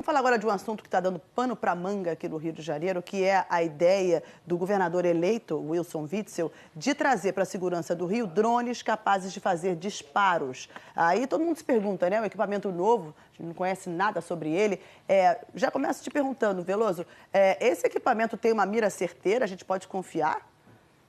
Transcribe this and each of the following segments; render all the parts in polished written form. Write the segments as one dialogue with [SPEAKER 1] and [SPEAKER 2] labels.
[SPEAKER 1] Vamos falar agora de um assunto que está dando pano para manga aqui no Rio de Janeiro, que é a ideia do governador eleito, Wilson Witzel, de trazer para a segurança do Rio drones capazes de fazer disparos. Aí todo mundo se pergunta, né? Um equipamento novo, a gente não conhece nada sobre ele. Já começo te perguntando, Veloso, esse equipamento tem uma mira certeira, a gente pode confiar?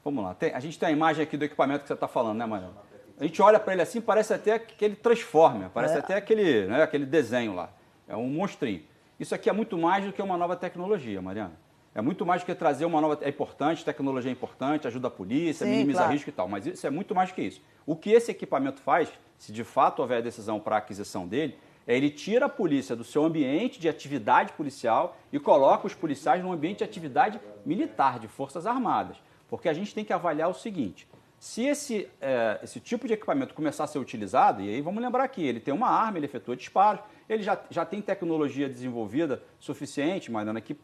[SPEAKER 2] Vamos lá, a gente tem a imagem aqui do equipamento que você está falando, né, Mariana? A gente olha para ele assim, parece até que ele transforma, parece até aquele, né, aquele desenho lá. É um monstrinho. Isso aqui é muito mais do que uma nova tecnologia, Mariana. É muito mais do que trazer uma nova... É importante, tecnologia é importante, ajuda a polícia,
[SPEAKER 1] Sim,
[SPEAKER 2] minimiza
[SPEAKER 1] claro.
[SPEAKER 2] risco e tal, mas isso é muito mais que isso. O que esse equipamento faz, se de fato houver decisão para a aquisição dele, ele tira a polícia do seu ambiente de atividade policial e coloca os policiais num ambiente de atividade militar, de Forças Armadas. Porque a gente tem que avaliar o seguinte: se esse tipo de equipamento começar a ser utilizado, e aí vamos lembrar aqui, ele tem uma arma, ele efetua disparos, ele já tem tecnologia desenvolvida suficiente, Mariana, que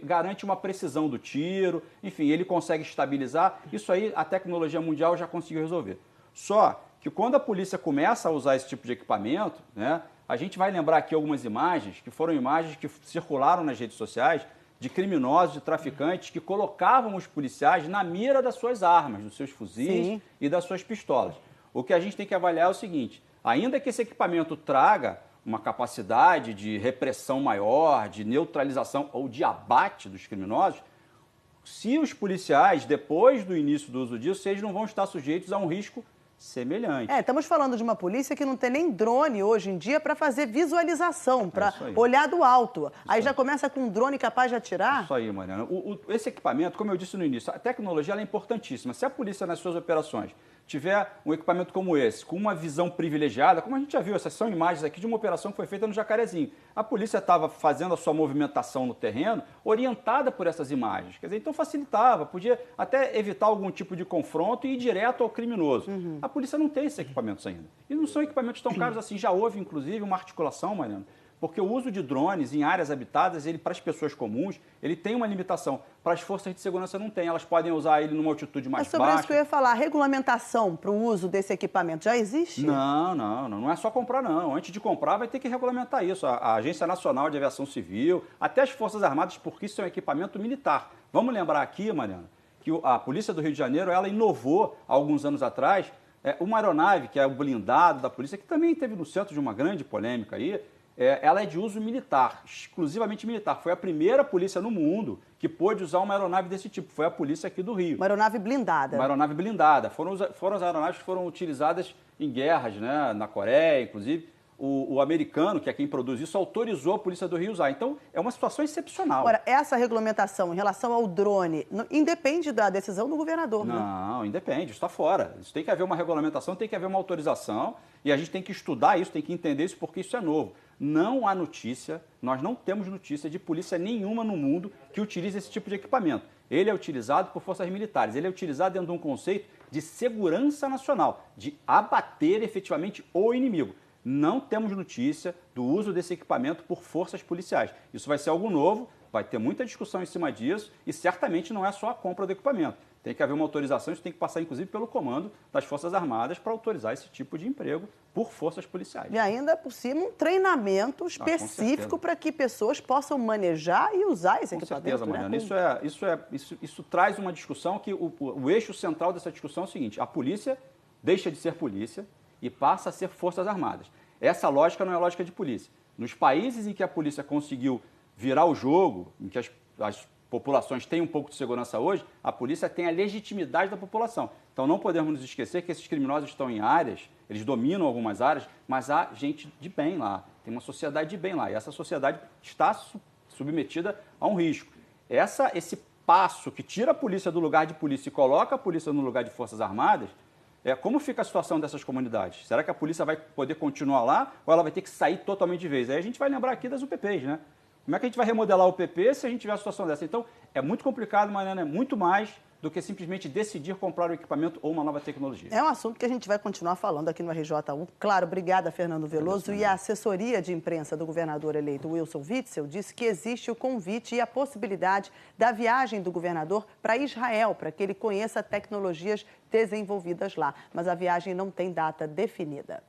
[SPEAKER 2] garante uma precisão do tiro, enfim, ele consegue estabilizar, isso aí a tecnologia mundial já conseguiu resolver. Só que quando a polícia começa a usar esse tipo de equipamento, né, a gente vai lembrar aqui algumas imagens, que foram imagens que circularam nas redes sociais, de criminosos, de traficantes que colocavam os policiais na mira das suas armas, dos seus fuzis
[SPEAKER 1] Sim.
[SPEAKER 2] e das suas pistolas. O que a gente tem que avaliar é o seguinte: ainda que esse equipamento traga uma capacidade de repressão maior, de neutralização ou de abate dos criminosos, se os policiais, depois do início do uso disso, eles não vão estar sujeitos a um risco semelhante.
[SPEAKER 1] Estamos falando de uma polícia que não tem nem drone hoje em dia para fazer visualização, para
[SPEAKER 2] isso aí.
[SPEAKER 1] olhar do alto. Aí já começa com um drone capaz de atirar?
[SPEAKER 2] Isso aí, Mariana. Esse equipamento, como eu disse no início, a tecnologia ela é importantíssima. Se a polícia, nas suas operações, tiver um equipamento como esse, com uma visão privilegiada, como a gente já viu, essas são imagens aqui de uma operação que foi feita no Jacarezinho. A polícia estava fazendo a sua movimentação no terreno orientada por essas imagens. Quer dizer, então facilitava, podia até evitar algum tipo de confronto e ir direto ao criminoso. A polícia não tem esses equipamentos ainda. E não são equipamentos tão caros assim. Já houve, inclusive, uma articulação, Mariana, porque o uso de drones em áreas habitadas, ele para as pessoas comuns, ele tem uma limitação. Para as forças de segurança não tem. Elas podem usar ele numa altitude mais
[SPEAKER 1] É sobre isso
[SPEAKER 2] baixa.
[SPEAKER 1] que eu ia falar. A regulamentação para o uso desse equipamento já existe?
[SPEAKER 2] Não é só comprar, não. Antes de comprar, vai ter que regulamentar isso. A Agência Nacional de Aviação Civil, até as Forças Armadas, porque isso é um equipamento militar. Vamos lembrar aqui, Mariana, que a Polícia do Rio de Janeiro, ela inovou, há alguns anos atrás, uma aeronave, que é o blindado da polícia, que também esteve no centro de uma grande polêmica aí. Ela é de uso militar, exclusivamente militar. Foi a primeira polícia no mundo que pôde usar uma aeronave desse tipo. Foi a polícia aqui do Rio.
[SPEAKER 1] Uma aeronave blindada.
[SPEAKER 2] Uma aeronave blindada. Foram as aeronaves que foram utilizadas em guerras, né? Na Coreia, inclusive. O americano, que é quem produz isso, autorizou a Polícia do Rio usar. Então, é uma situação excepcional.
[SPEAKER 1] Agora, essa regulamentação em relação ao drone independe da decisão do governador, né?
[SPEAKER 2] Não, independe, isso está fora. Isso tem que haver uma regulamentação, tem que haver uma autorização e a gente tem que estudar isso, tem que entender isso porque isso é novo. Não há notícia, nós não temos notícia de polícia nenhuma no mundo que utilize esse tipo de equipamento. Ele é utilizado por forças militares, ele é utilizado dentro de um conceito de segurança nacional, de abater efetivamente o inimigo. Não temos notícia do uso desse equipamento por forças policiais. Isso vai ser algo novo, vai ter muita discussão em cima disso e certamente não é só a compra do equipamento. Tem que haver uma autorização, isso tem que passar inclusive pelo comando das Forças Armadas para autorizar esse tipo de emprego por forças policiais.
[SPEAKER 1] E ainda por cima um treinamento específico para que pessoas possam manejar e usar esse equipamento.
[SPEAKER 2] Com certeza, Mariana. Isso traz uma discussão que o eixo central dessa discussão é o seguinte: a polícia deixa de ser polícia e passa a ser Forças Armadas. Essa lógica não é lógica de polícia. Nos países em que a polícia conseguiu virar o jogo, em que as populações têm um pouco de segurança hoje, a polícia tem a legitimidade da população. Então não podemos nos esquecer que esses criminosos estão em áreas, eles dominam algumas áreas, mas há gente de bem lá, tem uma sociedade de bem lá, e essa sociedade está submetida a um risco. Esse passo que tira a polícia do lugar de polícia e coloca a polícia no lugar de Forças Armadas, como fica a situação dessas comunidades? Será que a polícia vai poder continuar lá ou ela vai ter que sair totalmente de vez? Aí a gente vai lembrar aqui das UPPs, né? Como é que a gente vai remodelar o UPP se a gente tiver uma situação dessa? Então, é muito complicado, Mariana, é muito mais do que simplesmente decidir comprar um equipamento ou uma nova tecnologia.
[SPEAKER 1] É um assunto que a gente vai continuar falando aqui no RJ1. Claro, obrigada, Fernando Veloso. E a assessoria de imprensa do governador eleito, Wilson Witzel, disse que existe o convite e a possibilidade da viagem do governador para Israel, para que ele conheça tecnologias desenvolvidas lá. Mas a viagem não tem data definida.